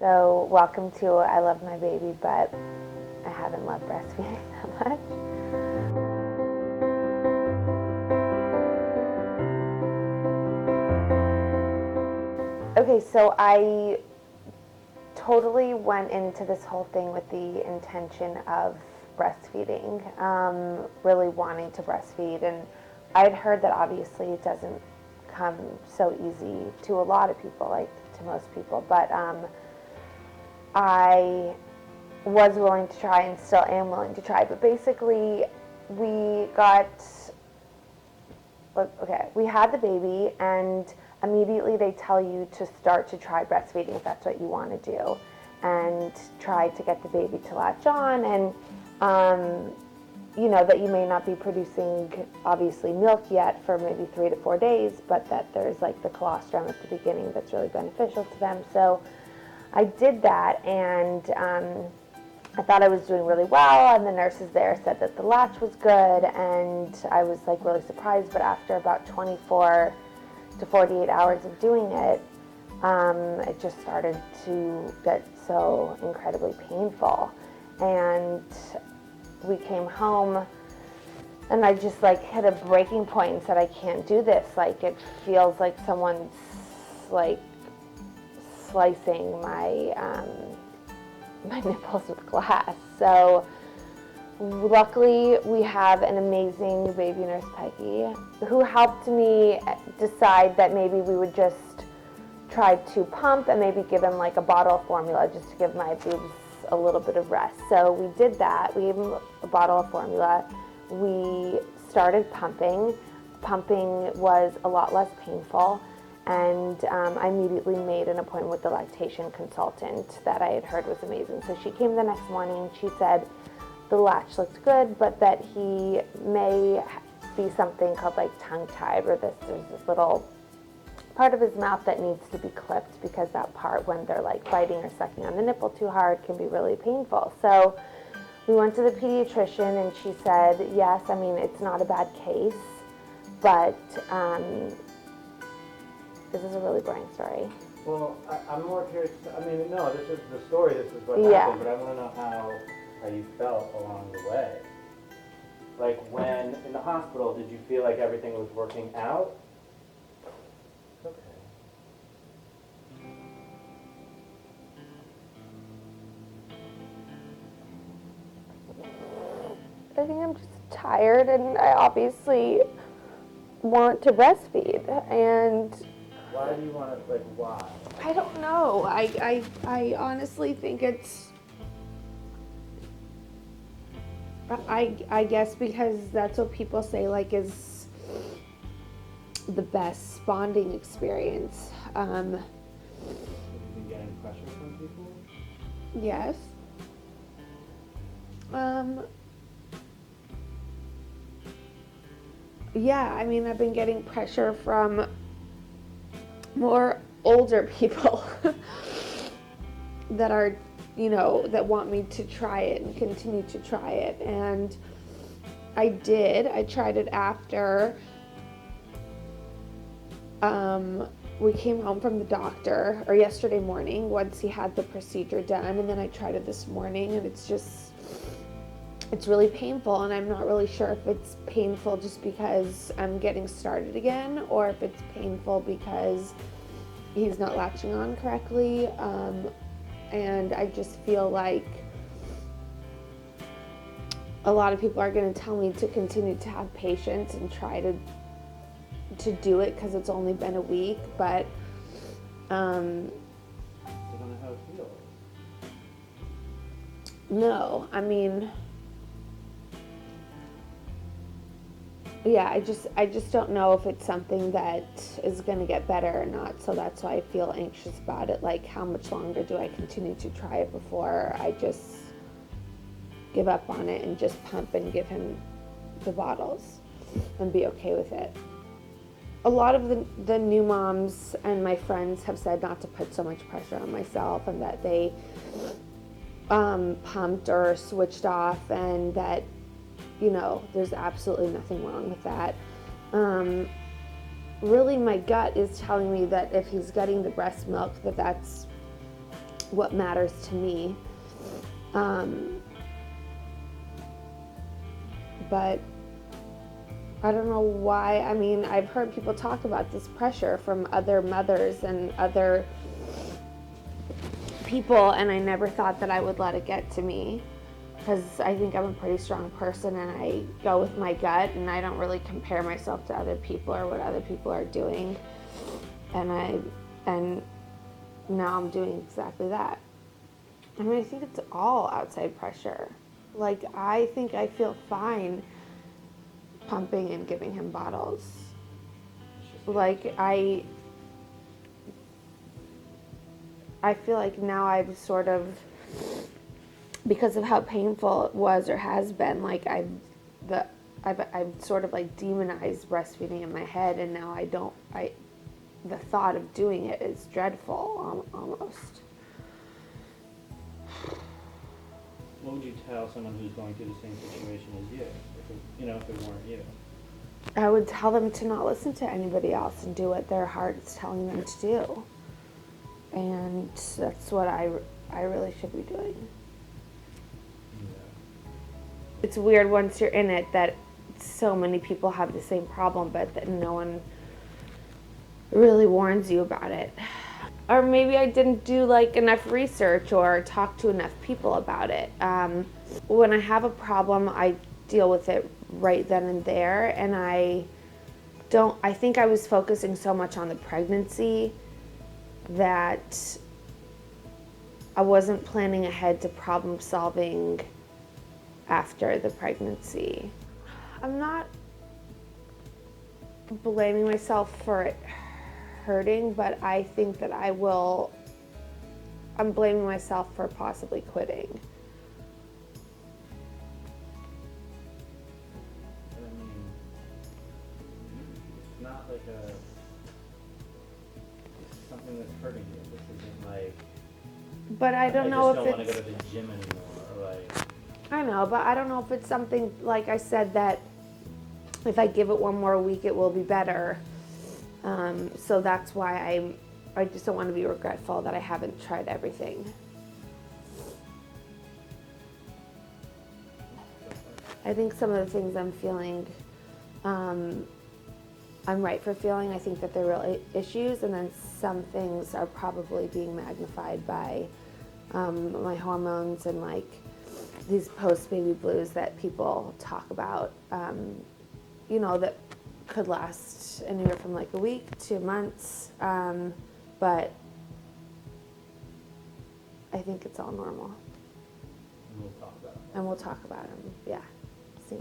So welcome to I Love My Baby, but I haven't loved breastfeeding that much. Okay, so I totally went into this whole thing with the intention of breastfeeding, really wanting to breastfeed, and I'd heard that obviously it doesn't come so easy to a lot of people, like to most people, but I was willing to try and still am willing to try. But basically, we had the baby, and immediately they tell you to start to try breastfeeding if that's what you want to do, and try to get the baby to latch on, and that you may not be producing obviously milk yet for maybe 3 to 4 days, but that there's like the colostrum at the beginning that's really beneficial to them. So I did that, and I thought I was doing really well, and the nurses there said that the latch was good, and I was like really surprised. But after about 24 to 48 hours of doing it, it just started to get so incredibly painful, and we came home, and I just like hit a breaking point and said, I can't do this. Like, it feels like someone's like slicing my my nipples with glass. So luckily we have an amazing baby nurse, Peggy, who helped me decide that maybe we would just try to pump and maybe give him like a bottle of formula just to give my boobs a little bit of rest. So we did that. We gave him a bottle of formula. We started pumping. Pumping was a lot less painful, and I immediately made an appointment with the lactation consultant that I had heard was amazing. So she came the next morning. She said the latch looked good, but that he may be something called like tongue-tied, where there's this little part of his mouth that needs to be clipped, because that part, when they're like biting or sucking on the nipple too hard, can be really painful. So we went to the pediatrician, and she said, yes, I mean, it's not a bad case, but this is a really boring story. Well, I'm more curious. I mean, no, this is the story. This is what happened. But I want to know how you felt along the way. Like, when in the hospital, did you feel like everything was working out? Okay. I think I'm just tired, and I obviously want to breastfeed, and Why do you want to, like, why? I don't know. I honestly think it's, I guess because that's what people say, like, is the best bonding experience. Have you been getting pressure from people? Yes. Yeah, I mean, I've been getting pressure from more older people that are, that want me to try it and continue to try it. And I tried it after we came home from the doctor, or yesterday morning, once he had the procedure done, and then I tried it this morning, and it's really painful, and I'm not really sure if it's painful just because I'm getting started again, or if it's painful because he's not latching on correctly, and I just feel like a lot of people are going to tell me to continue to have patience and try to do it because it's only been a week, but You don't know how it feels. no, I mean, yeah, I just don't know if it's something that is going to get better or not. So that's why I feel anxious about it. Like, how much longer do I continue to try it before I just give up on it and just pump and give him the bottles and be okay with it? A lot of the new moms and my friends have said not to put so much pressure on myself, and that they pumped or switched off, and that there's absolutely nothing wrong with that. Really, my gut is telling me that if he's getting the breast milk, that's what matters to me. But I don't know why. I mean, I've heard people talk about this pressure from other mothers and other people, and I never thought that I would let it get to me, because I think I'm a pretty strong person and I go with my gut, and I don't really compare myself to other people or what other people are doing. And now I'm doing exactly that. I mean, I think it's all outside pressure. Like, I think I feel fine pumping and giving him bottles. Like, I feel like now I've sort of, because of how painful it was or has been, like I've sort of like demonized breastfeeding in my head, and now the thought of doing it is dreadful, almost. What would you tell someone who's going through the same situation as you? If it weren't you? I would tell them to not listen to anybody else and do what their heart's telling them to do. And that's what I really should be doing. Yeah. It's weird once you're in it that so many people have the same problem, but that no one really warns you about it. Or maybe I didn't do like enough research or talk to enough people about it. When I have a problem, I deal with it right then and there, and I think I was focusing so much on the pregnancy that I wasn't planning ahead to problem solving after the pregnancy. I'm not blaming myself for it hurting, but I think that I'm blaming myself for possibly quitting. I mean, it's not like this is something that's hurting you. This isn't like, But I don't know if I just don't want to it's, go to the gym anymore, or like. I know, but I don't know if it's something, like I said, that if I give it one more week, it will be better. So that's why I just don't want to be regretful that I haven't tried everything. I think some of the things I'm feeling, I'm right for feeling. I think that they're real issues, and then some things are probably being magnified by my hormones and like these post-baby blues that people talk about, that could last anywhere from like a week to months, but I think it's all normal. And we'll talk about it. And we'll talk about them, yeah. See.